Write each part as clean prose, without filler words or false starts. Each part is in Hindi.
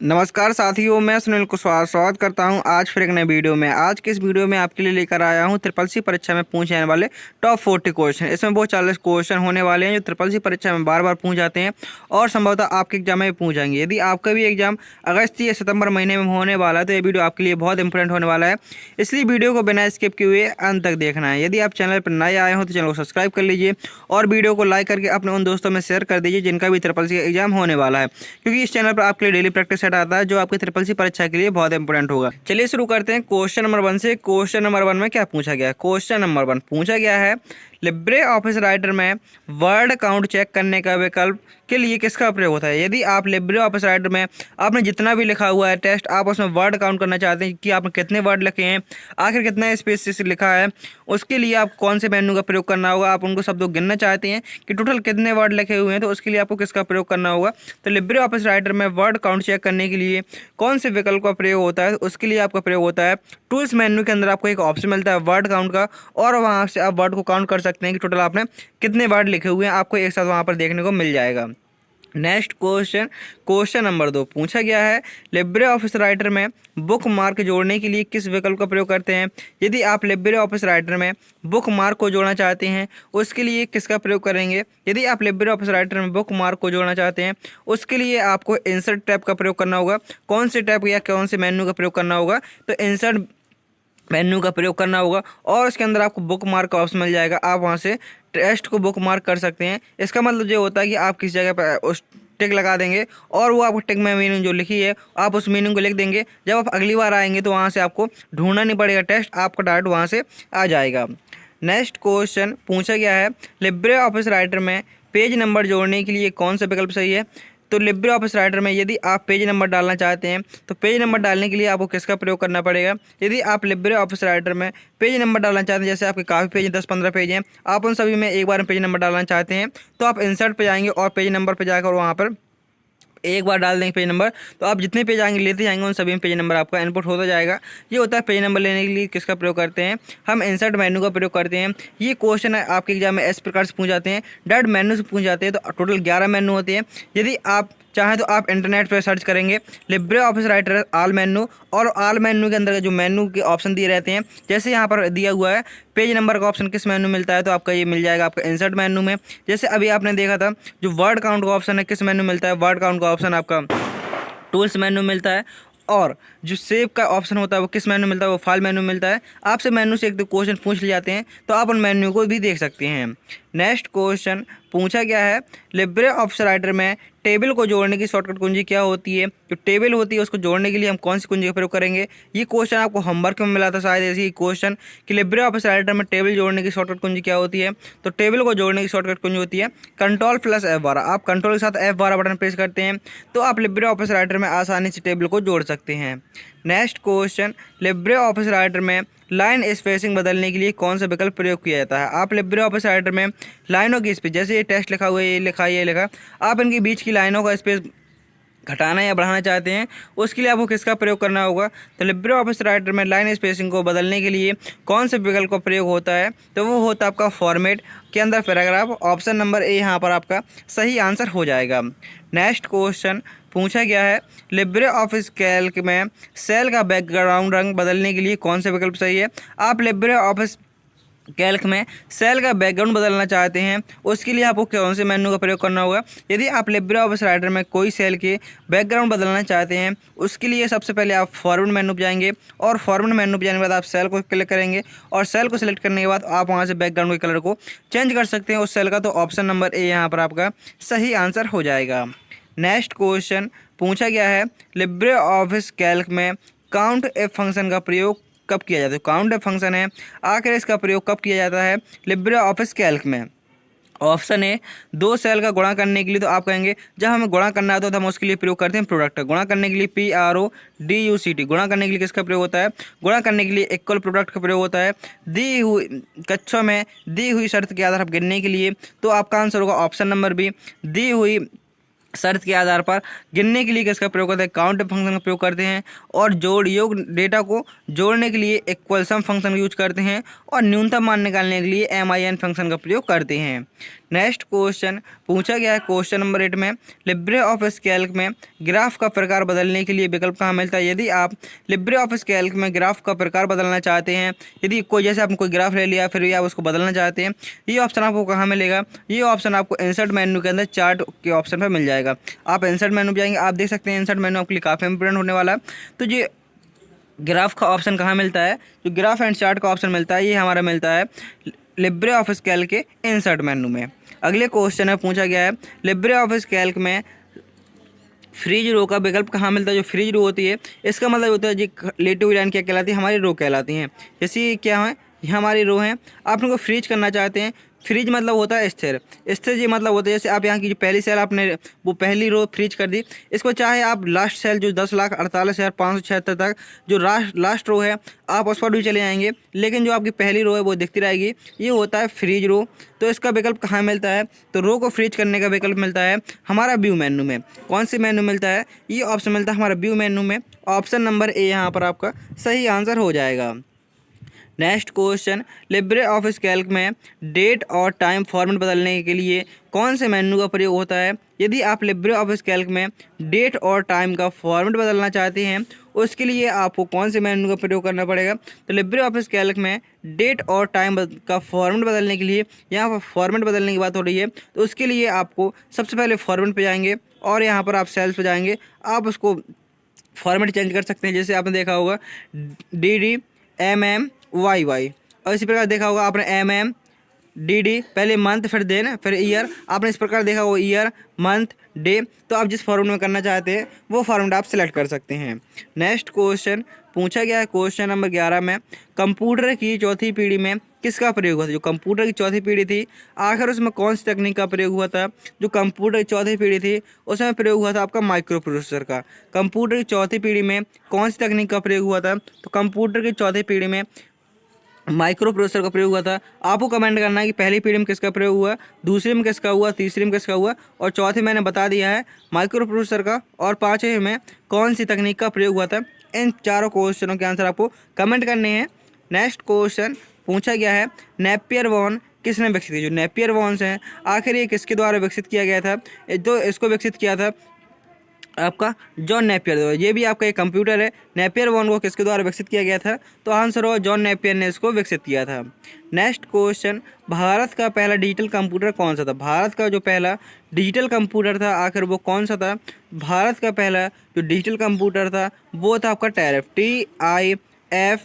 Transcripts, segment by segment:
नमस्कार साथियों, मैं सुनील कुशवाहा स्वागत करता हूं आज फिर एक नए वीडियो में। आज के इस वीडियो में आपके लिए लेकर आया हूं ट्रिपल सी परीक्षा में पूछे जाने वाले टॉप 40 क्वेश्चन। इसमें वो 40 क्वेश्चन होने वाले हैं जो ट्रिपल सी परीक्षा में बार बार पूछ जाते हैं और संभवतः आपके एग्जाम में भी पूछ जाएंगे। यदि आपका भी एग्जाम अगस्त या सितंबर महीने में होने वाला है तो ये वीडियो आपके लिए बहुत इंपॉर्टेंट होने वाला है, इसलिए वीडियो को बिना स्किप किए हुए अंत तक देखना है। यदि आप चैनल पर नए आए हो तो चैनल को सब्सक्राइब कर लीजिए और वीडियो को लाइक करके अपने उन दोस्तों में शेयर कर दीजिए जिनका भी ट्रिपल सी एग्जाम होने वाला है, क्योंकि इस चैनल पर आपके लिए डेली प्रैक्टिस सेट आता है जो आपके ट्रिपल सी परीक्षा के लिए बहुत इंपॉर्टेंट होगा। चलिए शुरू करते हैं क्वेश्चन नंबर 1 से। क्वेश्चन नंबर 1 में क्या पूछा गया है? क्वेश्चन नंबर 1 पूछा गया है, लिब्रे ऑफिस राइटर में वर्ड काउंट चेक करने का विकल्प के लिए किसका प्रयोग होता है? यदि आप लिब्रे ऑफिस राइटर में आपने जितना भी लिखा हुआ है टेस्ट, आप उसमें वर्ड काउंट करना चाहते हैं कि आपने कितने वर्ड लिखे हैं, आखिर कितना स्पेस से लिखा है, उसके लिए आप कौन से मेनू का प्रयोग करना होगा? आप उनको शब्दों गिनना चाहते हैं कि टोटल कितने वर्ड लिखे हुए हैं, तो उसके लिए आपको किसका प्रयोग करना होगा? तो लिब्रे ऑफिस राइटर में वर्ड काउंट चेक करने के लिए कौन से विकल्प का प्रयोग होता है? उसके लिए आपका प्रयोग होता है टूल्स मेन्यू के अंदर आपको एक ऑप्शन मिलता है वर्ड काउंट का, और वहाँ से आप वर्ड को काउंट कर सकते हैं कि टोटल आपने कितने वर्ड लिखे हुए हैं, आपको एक साथ वहाँ पर देखने को मिल जाएगा। नेक्स्ट क्वेश्चन, क्वेश्चन नंबर 2 पूछा गया है, लिब्रे ऑफिस राइटर में बुक मार्क जोड़ने के लिए किस विकल्प का प्रयोग करते हैं? यदि आप लिब्रे ऑफिस राइटर में बुक मार्क को जोड़ना चाहते हैं उसके लिए किसका प्रयोग करेंगे? यदि आप लिब्रे ऑफिस राइटर में बुक मार्क को जोड़ना चाहते हैं उसके लिए आपको इंसर्ट टैब का प्रयोग करना होगा। कौन से टैब या कौन से मेन्यू का प्रयोग करना होगा? तो इंसर्ट मेन्यू का प्रयोग करना होगा और उसके अंदर आपको बुक मार्क का ऑप्शन मिल जाएगा। आप वहाँ से टेस्ट को बुक मार्क कर सकते हैं। इसका मतलब ये होता है कि आप किसी जगह पर उस टिक लगा देंगे और वो आपको टिक में मीनिंग जो लिखी है आप उस मीनिंग को लिख देंगे। जब आप अगली बार आएंगे तो वहाँ से आपको ढूंढना नहीं पड़ेगा, टेस्ट आपका डायरेक्ट वहाँ से आ जाएगा। नेक्स्ट क्वेश्चन पूछा गया है, लिब्रे ऑफिस राइटर में पेज नंबर जोड़ने के लिए कौन सा विकल्प सही है? तो लिब्रे ऑफिस राइटर में यदि आप पेज नंबर डालना चाहते हैं तो पेज नंबर डालने के लिए आपको किसका प्रयोग करना पड़ेगा? यदि आप लिब्रे ऑफिस राइटर में पेज नंबर डालना चाहते हैं, जैसे आपके काफ़ी पेज हैं, 10-15 पेज हैं, आप उन सभी में एक बार में पेज नंबर डालना चाहते हैं तो आप इंसर्ट पे जाएंगे और पेज नंबर पे जाकर वहाँ पर एक बार डाल देंगे पेज नंबर, तो आप जितने पेज आएंगे लेते जाएंगे उन सभी में पेज नंबर आपका इनपुट होता जाएगा। ये होता है पेज नंबर लेने के लिए किसका प्रयोग करते हैं? हम इंसर्ट मेन्यू का प्रयोग करते हैं। ये क्वेश्चन है आपके एग्जाम में इस प्रकार से पूछ जाते हैं, डायरेक्ट मेन्यू से पूछ जाते हैं। तो टोटल 11 मेन्यू होते हैं। यदि आप चाहें तो आप इंटरनेट पर सर्च करेंगे Libre office writer all menu, और ऑल मेन्यू के अंदर जो मेन्यू के ऑप्शन दिए रहते हैं, जैसे यहाँ पर दिया हुआ है पेज नंबर का ऑप्शन किस मेन्यू मिलता है, तो आपका ये मिल जाएगा आपका इंसर्ट मेन्यू में। जैसे अभी आपने देखा था जो वर्ड काउंट का ऑप्शन है किस मेन्यू मिलता है? वर्ड काउंट का ऑप्शन आपका टूल्स मेन्यू मिलता है। और जो सेव का ऑप्शन होता है वो किस मेन्यू मिलता है? वो फाइल मेन्यू मिलता है। आपसे मेन्यू से एक दो क्वेश्चन पूछ लिए जाते हैं तो आप उन मेन्यू को भी देख सकते हैं। नेक्स्ट क्वेश्चन पूछा गया है, लिब्रे ऑफिस राइटर में टेबल को जोड़ने की शॉर्टकट कुंजी क्या होती है? जो टेबल होती है उसको जोड़ने के लिए हम कौन सी कुंजी का प्रयोग करेंगे? ये क्वेश्चन आपको होमवर्क में मिला था शायद ऐसी क्वेश्चन कि लिब्रे ऑफिस राइटर में टेबल जोड़ने की शॉर्टकट कुंजी क्या होती है? तो टेबल को जोड़ने की शॉर्टकट कुंजी होती है Ctrl+F12। आप कंट्रोल के साथ F12 बटन प्रेस करते हैं तो आप लिब्रे ऑफिस राइटर में आसानी से टेबल को जोड़ सकते हैं। Next question, Libre office writer में लाइन स्पेसिंग बदलने के लिए कौन सा विकल्प प्रयोग किया जाता है? आप लिब्रे ऑफिस राइटर में लाइनों की स्पेस, जैसे ये टेस्ट लिखा हुआ है, ये लिखा, आप इनके बीच की लाइनों का स्पेस घटाना या बढ़ाना चाहते हैं उसके लिए आपको किसका प्रयोग करना होगा? तो लिब्रे ऑफिस राइटर में लाइन स्पेसिंग को बदलने के लिए कौन से विकल्प का प्रयोग होता है? तो वो होता है आपका फॉर्मेट के अंदर पैराग्राफ। ऑप्शन नंबर ए यहाँ पर आपका सही आंसर हो जाएगा। नेक्स्ट क्वेश्चन पूछा गया है, लिब्रे ऑफिस कैल्क में सेल का बैकग्राउंड रंग बदलने के लिए कौन सा विकल्प सही है? आप लिब्रे ऑफिस कैल्क में सेल का बैकग्राउंड बदलना चाहते हैं उसके लिए आपको कौन से मेन्यू का प्रयोग करना होगा? यदि आप लिब्रे ऑफिस राइटर में कोई सेल के बैकग्राउंड बदलना चाहते हैं उसके लिए सबसे पहले आप फॉरवर्ड मेन्यू पर जाएंगे और फॉरवर्ड मेन्यू पर जाने के बाद आप सेल को क्लिक करेंगे और सेल को सिलेक्ट करने के बाद आप वहां से बैकग्राउंड के कलर को चेंज कर सकते हैं उस सेल का। तो ऑप्शन नंबर ए यहाँ पर आपका सही आंसर हो जाएगा। नेक्स्ट क्वेश्चन पूछा गया है, लिब्रे ऑफिस कैल्क में काउंट एफ फंक्शन का प्रयोग कब किया जाता है? काउंट एफ फंक्शन है, आखिर इसका प्रयोग कब किया जाता है लिब्रे ऑफिस कैल्क में? ऑप्शन ए, दो सेल का गुणा करने के लिए। तो आप कहेंगे जब हमें गुणा करना है तो हम उसके लिए प्रयोग करते हैं प्रोडक्ट। गुणा करने के लिए PRODUCT। गुणा करने के लिए किसका प्रयोग होता है? गुणा करने के लिए इक्वल प्रोडक्ट का प्रयोग होता है। दी हुई कक्षों में दी हुई शर्त के आधार पर गिनने के लिए तो आपका आंसर होगा ऑप्शन नंबर बी, दी हुई शर्त के आधार पर गिनने के लिए किसका प्रयोग करते हैं, काउंट फंक्शन का प्रयोग करते हैं। और जोड़ योग डेटा को जोड़ने के लिए इक्वल सम फंक्शन का यूज करते हैं। और न्यूनतम मान निकालने के लिए MIN फंक्शन का प्रयोग करते हैं। नेक्स्ट क्वेश्चन पूछा गया है क्वेश्चन नंबर 8 में, लिब्रे ऑफिस कैल्क में ग्राफ का प्रकार बदलने के लिए विकल्प कहाँ मिलता है। यदि आप लिब्रे ऑफिस कैल्क में ग्राफ का प्रकार बदलना चाहते हैं, यदि कोई जैसे आपने कोई ग्राफ ले लिया फिर भी आप उसको बदलना चाहते हैं, ये ऑप्शन आपको कहाँ मिलेगा। ये ऑप्शन आपको इंसर्ट मेन्यू के अंदर चार्ट के ऑप्शन पर मिल जाएगा। आप इंसर्ट मेन्यू जाएंगे, आप देख सकते हैं इंसर्ट मेन्यू आपके लिए काफ़ी इंपॉर्टेंट होने वाला है। तो ये ग्राफ का ऑप्शन कहाँ मिलता है, जो ग्राफ एंड चार्ट का ऑप्शन मिलता है, ये हमारा मिलता है लिब्रे ऑफिस कैल्क के इंसर्ट मेन्यू में। अगले क्वेश्चन में पूछा गया है, लिब्रे ऑफिस कैल्क में फ्रीज रो का विकल्प कहाँ मिलता है। जो फ्रीज रो होती है इसका मतलब होता है जी लेटी हुई लाइन क्या कहलाती है, हमारी रो कहलाती हैं। जैसे क्या है, ये हमारी रो है, आप इनको फ्रीज करना चाहते हैं। फ्रीज मतलब होता है स्थिर, स्थिर ये मतलब होता है जैसे आप यहाँ की जो पहली सेल आपने वो पहली रो फ्रीज कर दी, इसको चाहे आप लास्ट सेल जो 10,48,576 तक जो लास्ट रो है आप उस पर भी चले जाएंगे, लेकिन जो आपकी पहली रो है वो दिखती रहेगी, ये होता है फ्रीज रो। तो इसका विकल्प कहाँ मिलता है, तो रो को फ्रीज करने का विकल्प मिलता है हमारा व्यू मेन्यू में। कौन से मेन्यू मिलता है, ये ऑप्शन मिलता है हमारा व्यू मेन्यू में। ऑप्शन नंबर ए यहाँ पर आपका सही आंसर हो जाएगा। Next question, Libre office Calc में डेट और टाइम फॉर्मेट बदलने के लिए कौन से मेन्यू का प्रयोग होता है। यदि आप लिब्रे ऑफिस कैल्क में डेट और टाइम का फॉर्मेट बदलना चाहते हैं, उसके लिए आपको कौन से मेन्यू का प्रयोग करना पड़ेगा। तो लिब्रे ऑफिस कैल्क में डेट और टाइम का फॉर्मेट बदलने के लिए, यहाँ पर फॉर्मेट बदलने की बात हो रही है, तो उसके लिए आपको सबसे पहले फॉर्मेट पे जाएंगे और यहाँ पर आप सेल्स पे जाएंगे, आप उसको फॉर्मेट चेंज कर सकते हैं। जैसे आपने देखा होगा DDMMYY, और इसी प्रकार देखा होगा आपने MMDD, पहले मंथ फिर दिन फिर ईयर, आपने इस प्रकार देखा होगा ईयर मंथ डे। तो आप जिस फॉर्मेट में करना चाहते हैं वो फॉर्मेट आप सेलेक्ट कर सकते हैं। नेक्स्ट क्वेश्चन पूछा गया है क्वेश्चन नंबर 11 में, कंप्यूटर की चौथी पीढ़ी में किसका प्रयोग हुआ था। जो कंप्यूटर की चौथी पीढ़ी थी आखिर उसमें कौन सी तकनीक का प्रयोग हुआ था। जो कंप्यूटर की चौथी पीढ़ी थी उसमें प्रयोग हुआ था आपका माइक्रो प्रोसेसर का। कंप्यूटर की चौथी पीढ़ी में कौन सी तकनीक का प्रयोग हुआ था, तो कंप्यूटर की चौथी पीढ़ी में माइक्रो प्रोसेसर का प्रयोग हुआ था। आपको कमेंट करना है कि पहली पीढ़ी में किसका प्रयोग हुआ, दूसरी में किसका हुआ, तीसरी में किसका हुआ, और चौथे मैंने बता दिया है माइक्रो प्रोसेसर का, और पाँचवें में कौन सी तकनीक का प्रयोग हुआ था। इन चारों क्वेश्चनों के आंसर आपको कमेंट करने हैं। नेक्स्ट क्वेश्चन पूछा गया है, नेपियर वॉन किसने विकसित किया। जो नेपियर वॉन्स हैं आखिर ये किसके द्वारा विकसित किया गया था। जो इसको विकसित किया था आपका जॉन नेपियर द्वारा। ये भी आपका एक कंप्यूटर है, नेपियर वॉन को किसके द्वारा विकसित किया गया था, तो आंसर हो जॉन नेपियर ने इसको विकसित किया था। नेक्स्ट क्वेश्चन, भारत का पहला डिजिटल कंप्यूटर कौन सा था। भारत का जो पहला डिजिटल कंप्यूटर था आखिर वो कौन सा था। भारत का पहला जो डिजिटल कंप्यूटर था वो था आपका टैरफ, TIFRAC,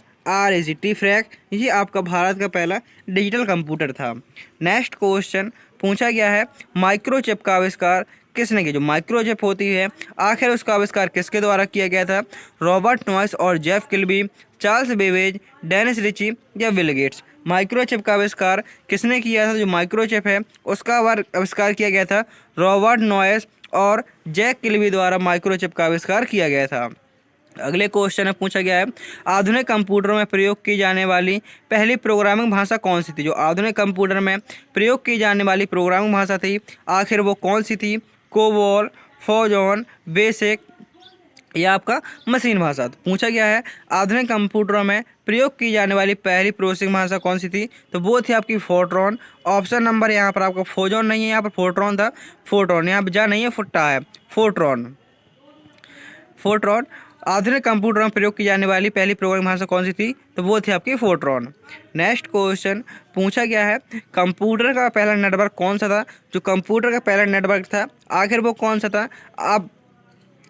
टीफ्रैक, ये आपका भारत का पहला डिजिटल कंप्यूटर था। नेक्स्ट क्वेश्चन पूछा गया है, माइक्रोचिप का आविष्कार किसने किया। जो माइक्रोचिप होती है आखिर उसका आविष्कार किसके द्वारा किया गया था। रॉबर्ट नॉइस और Jeff Kilby, Charles Babbage, Dennis Ritchie या बिल गेट्स। माइक्रोचिप का आविष्कार किसने किया था। जो माइक्रोचिप है उसका आविष्कार किया गया था रॉबर्ट नॉइस और जैक किल्बी द्वारा माइक्रोचिप का आविष्कार किया गया था। अगले क्वेश्चन में पूछा गया है, आधुनिक कंप्यूटरों में प्रयोग की जाने वाली पहली प्रोग्रामिंग भाषा कौन सी थी। जो आधुनिक कंप्यूटर में प्रयोग की जाने वाली प्रोग्रामिंग भाषा थी आखिर वो कौन सी थी। कोबोल, फोजॉन, बेसिक या आपका मशीन भाषा। तो पूछा गया है आधुनिक कंप्यूटरों में प्रयोग की जाने वाली पहली प्रोसेसिंग भाषा कौन सी थी, तो वो थी आपकी फोर्ट्रॉन। ऑप्शन नंबर यहाँ पर आपका फोजॉन नहीं है, यहाँ पर फोर्ट्रॉन था। फोर्ट्रॉन यहाँ पर जा नहीं है, फुट्टा है, फोर्ट्रॉन। आधुनिक कंप्यूटर में प्रयोग की जाने वाली पहली प्रोग्रामिंग भाषा कौन सी थी, तो वो थी आपकी फोर्ट्रॉन। नेक्स्ट क्वेश्चन पूछा गया है, कंप्यूटर का पहला नेटवर्क कौन सा था। जो कंप्यूटर का पहला नेटवर्क था आखिर वो कौन सा था। आप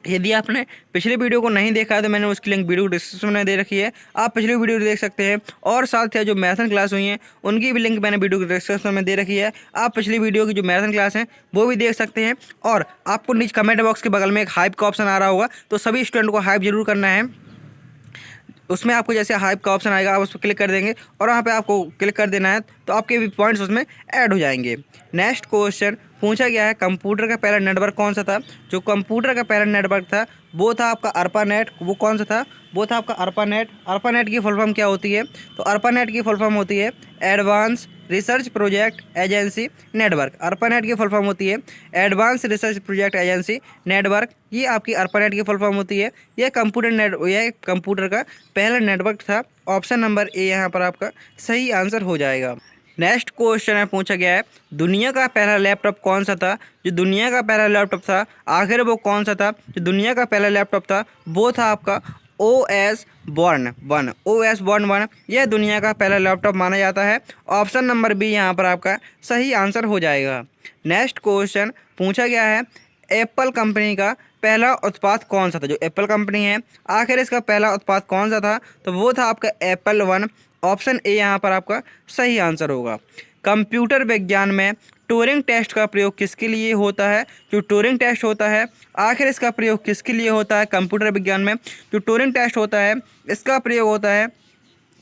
यदि आपने पिछले वीडियो को नहीं देखा है तो मैंने उसकी लिंक वीडियो डिस्क्रिप्शन में दे रखी है, आप पिछली वीडियो देख सकते हैं। और साथ ही जो मैराथन क्लास हुई हैं उनकी भी लिंक मैंने वीडियो डिस्क्रिप्शन में दे रखी है, आप पिछली वीडियो की जो मैराथन क्लास हैं वो भी देख सकते हैं। और आपको नीचे कमेंट बॉक्स के बगल में एक हाइप का ऑप्शन आ रहा होगा, तो सभी स्टूडेंट को हाइप जरूर करना है। उसमें आपको जैसे हाइप का ऑप्शन आएगा आप उस पर क्लिक कर देंगे और वहाँ पे आपको क्लिक कर देना है, तो आपके भी पॉइंट्स उसमें ऐड हो जाएंगे। नेक्स्ट क्वेश्चन पूछा गया है, कंप्यूटर का पहला नेटवर्क कौन सा था। जो कंप्यूटर का पहला नेटवर्क था वो था आपका अर्पानेट। वो कौन सा था, वो था आपका अर्पानेट। अर्पानेट की फुल फॉर्म क्या होती है, तो अर्पानेट की फुल फॉर्म होती है advance research project agency network. ARPANET की फुल फॉर्म होती है advance research project agency network. ये आपकी ARPANET की फुल फॉर्म होती है। यह कंप्यूटर का पहला नेटवर्क था। ऑप्शन नंबर ए यहाँ पर आपका सही आंसर हो जाएगा। नेक्स्ट क्वेश्चन है, पूछा गया है दुनिया का पहला लैपटॉप कौन सा था। जो दुनिया का पहला लैपटॉप था आखिर वो कौन सा था। जो दुनिया का पहला लैपटॉप था वो था आपका OS Born 1। OS Born 1 यह दुनिया का पहला लैपटॉप माना जाता है। ऑप्शन नंबर बी यहाँ पर आपका सही आंसर हो जाएगा। नेक्स्ट क्वेश्चन पूछा गया है एप्पल कंपनी का पहला उत्पाद कौन सा था। जो एप्पल कंपनी है आखिर इसका पहला उत्पाद कौन सा था, तो वो था आपका एप्पल 1। ऑप्शन ए यहाँ पर आपका सही आंसर होगा। कंप्यूटर विज्ञान में ट्यूरिंग टेस्ट का प्रयोग किसके लिए होता है। जो ट्यूरिंग टेस्ट होता है आखिर इसका प्रयोग किसके लिए होता है। कंप्यूटर विज्ञान में जो ट्यूरिंग टेस्ट होता है इसका प्रयोग होता है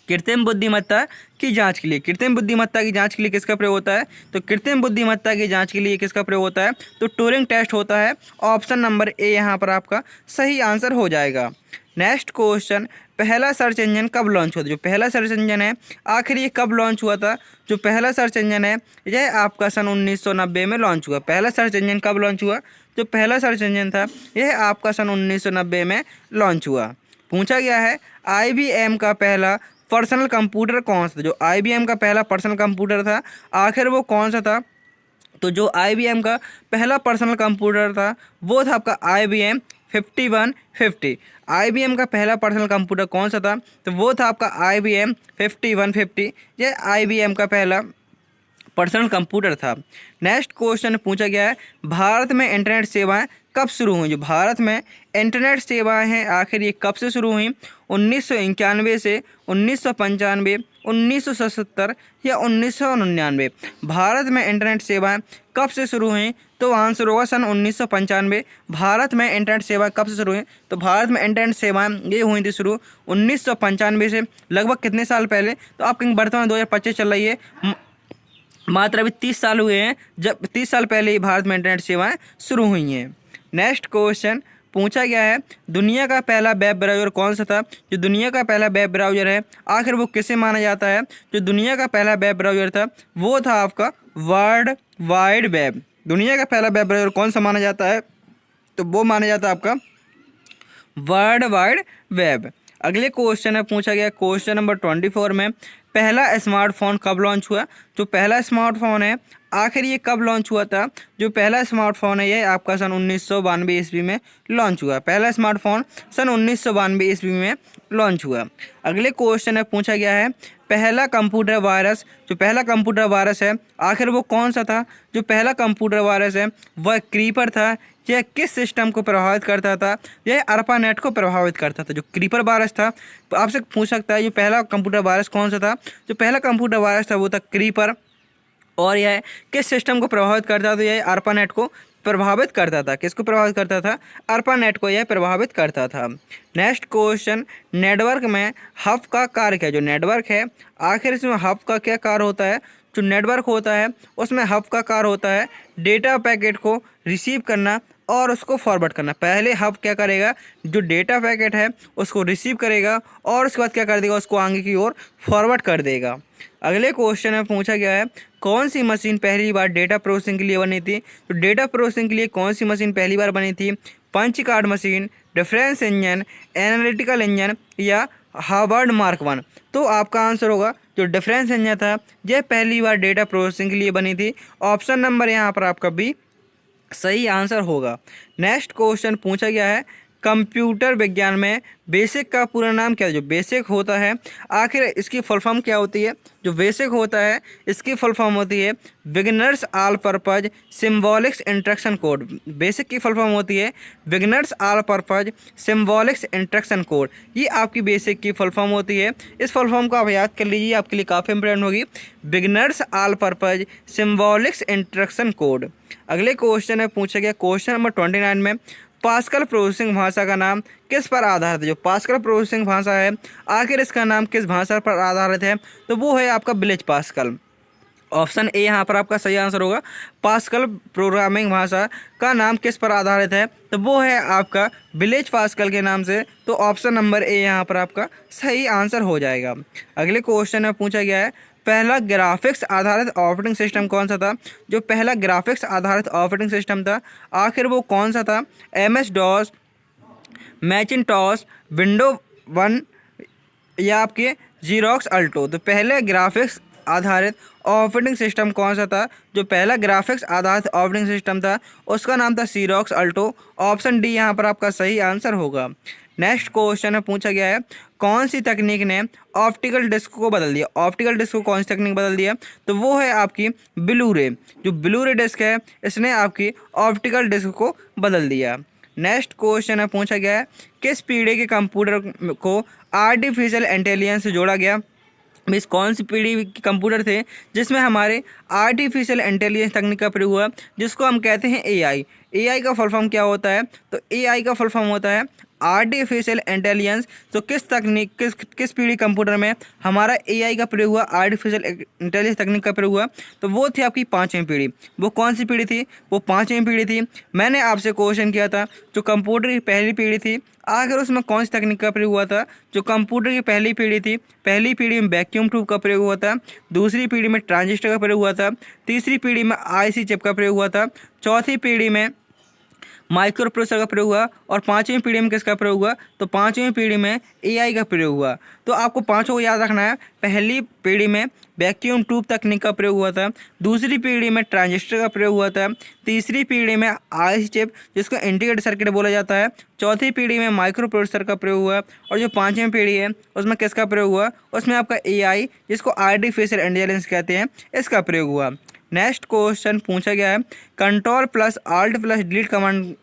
कृत्रिम बुद्धिमत्ता की जांच के लिए। कृत्रिम बुद्धिमत्ता की जांच के लिए किसका प्रयोग होता है, तो कृत्रिम बुद्धिमत्ता की जांच के लिए किसका प्रयोग होता है, तो ट्यूरिंग टेस्ट होता है। ऑप्शन नंबर ए यहाँ पर आपका सही आंसर हो जाएगा। नेक्स्ट क्वेश्चन, पहला सर्च इंजन कब लॉन्च हुआ था। जो पहला सर्च इंजन है आखिर ये कब लॉन्च हुआ था। जो पहला सर्च इंजन है यह आपका सन 1990 में लॉन्च हुआ। पहला सर्च इंजन कब लॉन्च हुआ, जो पहला सर्च इंजन था यह आपका सन 1990 में लॉन्च हुआ। पूछा गया है IBM का पहला पर्सनल कंप्यूटर कौन सा था। जो IBM का पहला पर्सनल कंप्यूटर था आखिर वो कौन सा था, तो जो IBM का पहला पर्सनल कंप्यूटर था वो था आपका IBM 5150। IBM का पहला पर्सनल कंप्यूटर कौन सा था, तो वो था आपका IBM 5150। यह IBM का पहला पर्सनल कंप्यूटर था। नेक्स्ट क्वेश्चन पूछा गया है भारत में इंटरनेट सेवाएं कब शुरू हुई। जो भारत में इंटरनेट सेवाएं हैं आखिर ये कब से शुरू हुई, 1991 से 1995, 1977 या 1999। भारत में इंटरनेट सेवाएं कब से शुरू हुई, तो आंसर होगा सन 1995। भारत में इंटरनेट सेवा कब से शुरू हुई, तो भारत में इंटरनेट सेवाएं ये हुई थी शुरू 1995 से। लगभग कितने साल पहले, तो आपके वर्तमान 2025 चल रही है, मात्र अभी 30 साल हुए हैं जब 30 साल पहले ही भारत में इंटरनेट सेवाएं शुरू हुई हैं। नेक्स्ट क्वेश्चन पूछा गया है दुनिया का पहला वेब ब्राउज़र कौन सा था। जो दुनिया का पहला वेब ब्राउज़र है आखिर वो किसे माना जाता है। जो दुनिया का पहला वेब ब्राउज़र था वो था आपका वर्ल्ड वाइड वेब। दुनिया का पहला वेब ब्राउज़र कौन सा माना जाता है, तो वो माना जाता है आपका वर्ल्ड वाइड वेब। अगले क्वेश्चन है, पूछा गया क्वेश्चन नंबर 24 में पहला स्मार्टफोन कब लॉन्च हुआ। जो पहला स्मार्टफोन है आखिर ये कब लॉन्च हुआ था। जो पहला स्मार्टफोन है ये आपका सन 1992 ईस्वी में लॉन्च हुआ। पहला स्मार्टफोन सन 1992 ईस्वी में लॉन्च हुआ। अगले क्वेश्चन है, पूछा गया है पहला कंप्यूटर वायरस। जो पहला कंप्यूटर वायरस है आखिर वो कौन सा था। जो पहला कंप्यूटर वायरस है वह क्रीपर था। यह किस सिस्टम को प्रभावित करता था, यह ARPANET को प्रभावित करता था। जो क्रीपर वायरस था, तो आपसे पूछ सकता है जो पहला कंप्यूटर वायरस कौन सा था। जो पहला कंप्यूटर वायरस था वो था क्रीपर, और यह किस सिस्टम को प्रभावित करता था, तो यह ARPANET को प्रभावित करता था। किसको प्रभावित करता था, ARPANET को यह प्रभावित करता था। नेक्स्ट क्वेश्चन, नेटवर्क में हब का कार्य क्या है। जो नेटवर्क है आखिर इसमें हब का क्या कार्य होता है। जो नेटवर्क होता है उसमें हब का कार्य होता है डेटा पैकेट को रिसीव करना और उसको फॉरवर्ड करना। पहले हब क्या करेगा, जो डेटा पैकेट है उसको रिसीव करेगा और उसके बाद क्या कर देगा, उसको आगे की ओर फॉरवर्ड कर देगा। अगले क्वेश्चन में पूछा गया है कौन सी मशीन पहली बार डेटा प्रोसेसिंग के लिए बनी थी। तो डेटा प्रोसेसिंग के लिए कौन सी मशीन पहली बार बनी थी, punch card machine, difference engine, analytical engine या हार्वर्ड मार्क 1। तो आपका आंसर होगा जो डिफरेंस इंजन था यह पहली बार डेटा प्रोसेसिंग के लिए बनी थी। ऑप्शन नंबर यहाँ पर आपका बी सही आंसर होगा। नेक्स्ट क्वेश्चन पूछा गया है कंप्यूटर विज्ञान में बेसिक का पूरा नाम क्या है। जो बेसिक होता है आखिर इसकी फुल फॉर्म क्या होती है। जो बेसिक होता है इसकी फुल फॉर्म होती है beginners all purpose symbolics instruction code. BASIC की फुल फॉर्म होती है beginners all purpose symbolics instruction code. ये आपकी बेसिक की फुल फॉर्म होती है। इस फुल फॉर्म को आप याद कर लीजिए, आपके लिए काफ़ी इंपॉर्टेंट होगी, beginners all purpose symbolics instruction code. अगले क्वेश्चन है, पूछा गया क्वेश्चन नंबर 29 में पास्कल प्रोसेसिंग भाषा का नाम किस पर आधारित है। जो पास्कल प्रोसेसिंग भाषा है आखिर इसका नाम किस भाषा पर आधारित है, तो वो है आपका ब्लेज पास्कल। ऑप्शन ए यहाँ पर आपका सही आंसर होगा। पास्कल प्रोग्रामिंग भाषा का नाम किस पर आधारित है, तो वो है आपका ब्लेज पास्कल के नाम से। तो ऑप्शन नंबर ए यहाँ पर आपका सही आंसर हो जाएगा। अगले क्वेश्चन में पूछा गया है पहला ग्राफिक्स आधारित ऑपरेटिंग सिस्टम कौन सा था? जो पहला ग्राफिक्स आधारित ऑपरेटिंग सिस्टम था आखिर वो कौन सा था? MS DOS, मैकिन्टॉश, विंडो 1 या आपके जीरोक्स अल्टो। तो पहले ग्राफिक्स आधारित ऑपरेटिंग सिस्टम कौन सा था? जो पहला ग्राफिक्स आधारित ऑपरेटिंग सिस्टम था उसका नाम था जीरोक्स अल्टो। ऑप्शन डी यहाँ पर आपका सही आंसर होगा। नेक्स्ट क्वेश्चन में पूछा गया है कौन सी तकनीक ने ऑप्टिकल डिस्क को बदल दिया? ऑप्टिकल डिस्क को कौन सी तकनीक बदल दिया? तो वो है आपकी ब्लू रे। जो ब्लू रे डिस्क है इसने आपकी ऑप्टिकल डिस्क को बदल दिया। नेक्स्ट क्वेश्चन में पूछा गया है किस पीढ़ी के कंप्यूटर को आर्टिफिशियल इंटेलिजेंस से जोड़ा गया? मीन्स कौन सी पीढ़ी के कंप्यूटर थे जिसमें हमारे आर्टिफिशियल इंटेलिजेंस तकनीक का प्रयोग हुआ, जिसको हम कहते हैं AI। AI का फुल फॉर्म क्या होता है? तो AI का फुल फॉर्म होता है आर्टिफिशियल इंटेलिजेंस। तो किस पीढ़ी कंप्यूटर में हमारा AI का प्रयोग हुआ, आर्टिफिशियल इंटेलिजेंस तकनीक का प्रयोग हुआ? तो वो थी आपकी 5वीं पीढ़ी। वो कौन सी पीढ़ी थी? वो 5वीं पीढ़ी थी। मैंने आपसे क्वेश्चन किया था जो कंप्यूटर की पहली पीढ़ी थी आखिर उसमें कौन सी तकनीक का प्रयोग हुआ था? जो कंप्यूटर की पहली पीढ़ी थी, पहली पीढ़ी में वैक्यूम ट्यूब का प्रयोग हुआ था, दूसरी पीढ़ी में ट्रांजिस्टर का प्रयोग हुआ था, तीसरी पीढ़ी में IC चिप का प्रयोग हुआ था, चौथी पीढ़ी में माइक्रो प्रोसेसर का प्रयोग हुआ और 5वीं पीढ़ी में किसका प्रयोग हुआ? तो 5वीं पीढ़ी में AI का प्रयोग हुआ। तो आपको पाँचों को याद रखना है। पहली पीढ़ी में वैक्यूम ट्यूब तकनीक का प्रयोग हुआ था, दूसरी पीढ़ी में ट्रांजिस्टर का प्रयोग हुआ था, तीसरी पीढ़ी में IC चिप जिसको इंटीग्रेटेड सर्किट बोला जाता है, चौथी पीढ़ी में माइक्रो प्रोसेसर का प्रयोग हुआ और जो 5वीं पीढ़ी है उसमें किसका प्रयोग हुआ? उसमें आपका AI जिसको आर्टिफिशियल इंटेलिजेंस कहते हैं इसका प्रयोग हुआ। नेक्स्ट क्वेश्चन पूछा गया है control plus alt plus delete command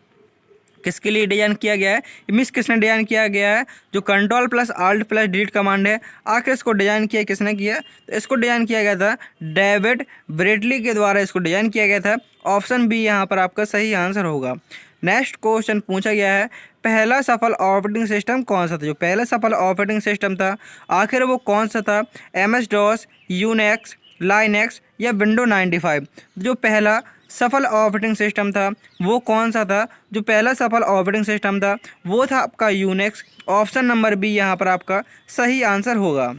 किसके लिए डिजाइन किया गया है? मीन्स किसने डिजाइन किया गया है? जो control plus alt plus delete command है आखिर इसको डिजाइन किया किसने किया? तो इसको डिजाइन किया गया था डेविड ब्रेटली के द्वारा इसको डिजाइन किया गया था। ऑप्शन बी यहाँ पर आपका सही आंसर होगा। नेक्स्ट क्वेश्चन पूछा गया है पहला सफल ऑपरेटिंग सिस्टम कौन सा था? जो पहला सफल ऑपरेटिंग सिस्टम था आखिर वो कौन सा था? MS DOS, यूनिक्स, लाइनेक्स या विंडो 95। जो पहला सफल ऑपरेटिंग सिस्टम था वो कौन सा था? जो पहला सफल ऑपरेटिंग सिस्टम था वो था आपका यूनिक्स। ऑप्शन नंबर बी यहाँ पर आपका सही आंसर होगा।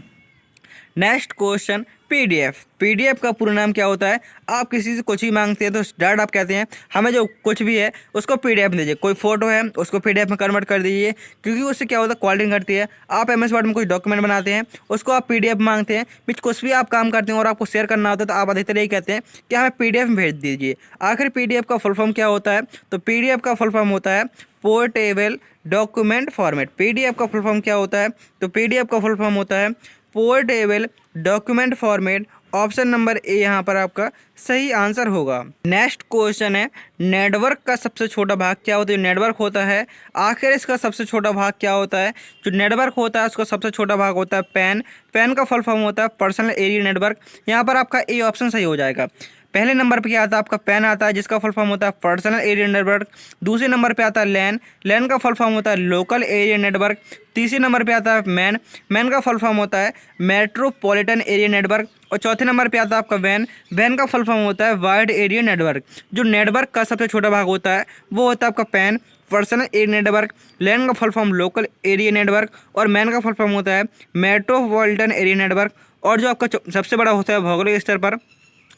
नेक्स्ट क्वेश्चन PDF का पूरा नाम क्या होता है? आप किसी से कुछ ही मांगते हैं तो डायरेक्ट आप कहते हैं हमें जो कुछ भी है उसको PDF में दीजिए। कोई फोटो है उसको PDF में कन्वर्ट कर दीजिए, क्योंकि उससे क्या होता है क्वालिटी घटती है। आप MS वर्ड में कुछ डॉक्यूमेंट बनाते हैं उसको आप PDF मांगते हैं। बीच कुछ भी आप काम करते हैं और आपको शेयर करना होता है तो आप अधिकतर यही कहते हैं कि हमें PDF में भेज दीजिए। आखिर PDF का फुल फॉर्म क्या होता है? तो PDF का फुल फॉर्म होता है पोर्टेबल डॉक्यूमेंट फॉर्मेट। PDF का फुल फॉर्म क्या होता है? तो PDF का फुल फॉर्म होता है portable document format. Option number A यहाँ पर आपका सही आंसर होगा। नेक्स्ट क्वेश्चन है नेटवर्क का सबसे छोटा भाग क्या होता है? नेटवर्क होता है आखिर इसका सबसे छोटा भाग क्या होता है? जो नेटवर्क होता है उसका सबसे छोटा भाग होता है पैन का फुल फॉर्म होता है पर्सनल एरिया नेटवर्क। यहाँ पर आपका ए ऑप्शन सही हो जाएगा। पहले नंबर पे क्या आता है? आपका पैन आता है जिसका फुल फॉर्म होता है पर्सनल एरिया नेटवर्क। दूसरे नंबर पे आता है लैन का फुल फॉर्म होता है लोकल एरिया नेटवर्क। तीसरे नंबर पे आता है मैन का फुल फॉर्म होता है मेट्रोपॉलिटन एरिया नेटवर्क। और चौथे नंबर पे आता है आपका वैन का फुल फॉर्म होता है वाइड एरिया नेटवर्क। जो नेटवर्क का सबसे छोटा भाग होता है वो होता है आपका पैन पर्सनल एरिया नेटवर्क। लैन का full form local area network और मैन का फुल फॉर्म होता है मेट्रोपॉलिटन एरिया नेटवर्क। और जो आपका सबसे बड़ा होता है भौगोलिक स्तर पर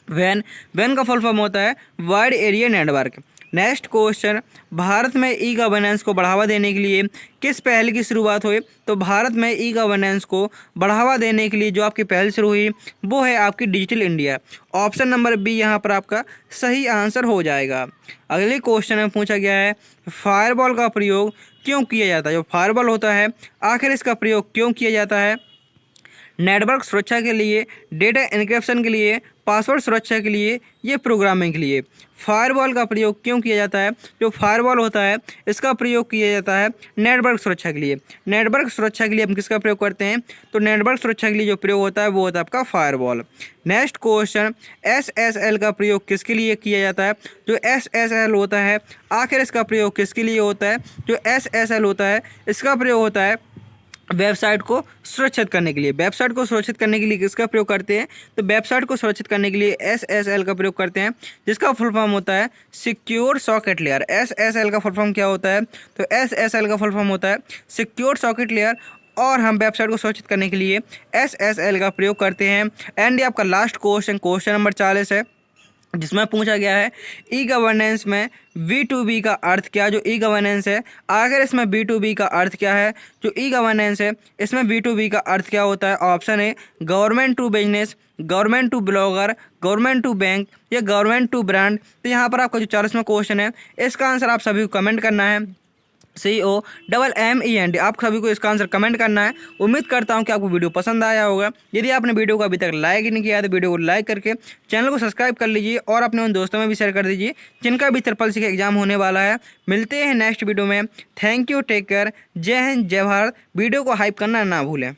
वैन का फुल फॉर्म होता है wide area network. Next question Bharat में ई गवर्नेंस को बढ़ावा देने के लिए किस पहल की शुरुआत हुई? तो भारत में ई गवर्नेंस को बढ़ावा देने के लिए जो आपकी पहल शुरू हुई वो है आपकी digital India. Option number B यहाँ पर आपका सही आंसर हो जाएगा। अगले क्वेश्चन में पूछा गया है फायरवॉल का प्रयोग क्यों किया जाता है? जो फायरवॉल होता है आखिर इसका प्रयोग क्यों किया जाता है? नेटवर्क सुरक्षा के लिए, डेटा एन्क्रिप्शन के लिए, पासवर्ड सुरक्षा के लिए, ये प्रोग्रामिंग के लिए। फायरवॉल का प्रयोग क्यों किया जाता है? जो फायरवॉल होता है इसका प्रयोग किया जाता है नेटवर्क सुरक्षा के लिए। नेटवर्क सुरक्षा के लिए हम किसका प्रयोग करते हैं? तो नेटवर्क सुरक्षा के लिए जो प्रयोग होता है वो होता है आपका फायरवॉल। नेक्स्ट क्वेश्चन SSL का प्रयोग किसके लिए किया जाता है? जो SSL होता है आखिर इसका प्रयोग किसके लिए होता है? जो SSL होता है इसका प्रयोग होता है वेबसाइट को सुरक्षित करने के लिए। वेबसाइट को सुरक्षित करने के लिए किसका प्रयोग करते हैं? तो वेबसाइट को सुरक्षित करने के लिए SSL का प्रयोग करते हैं जिसका फुल फॉर्म होता है सिक्योर सॉकेट लेयर। SSL का फुल फॉर्म क्या होता है? तो SSL का फुल फॉर्म होता है सिक्योर सॉकेट लेयर। और हम वेबसाइट को सुरक्षित करने के लिए SSL का प्रयोग करते हैं। एंड ये आपका लास्ट क्वेश्चन नंबर 40 है, जिसमें पूछा गया है ई गवर्नेंस में B2B का अर्थ क्या। जो ई गवर्नेंस है, आखिर इसमें B2B का अर्थ क्या है। जो ई गवर्नेंस है, इसमें B2B का अर्थ क्या होता है। Option A government to business, government to blogger, government to bank या गवर्नमेंट टू ब्रांड। तो यहाँ पर आपका जो 40वां क्वेश्चन है, इसका आंसर आप सभी को कमेंट करना है। COMMENT, आप सभी को इसका आंसर कमेंट करना है। उम्मीद करता हूं कि आपको वीडियो पसंद आया होगा। यदि आपने वीडियो को अभी तक लाइक नहीं किया तो वीडियो को लाइक करके चैनल को सब्सक्राइब कर लीजिए और अपने उन दोस्तों में भी शेयर कर दीजिए जिनका भी SSC का एग्जाम होने वाला है। मिलते हैं नेक्स्ट वीडियो में। थैंक यू, टेक केयर, जय हिंद, जय भारत। वीडियो को हाइप करना ना भूलें।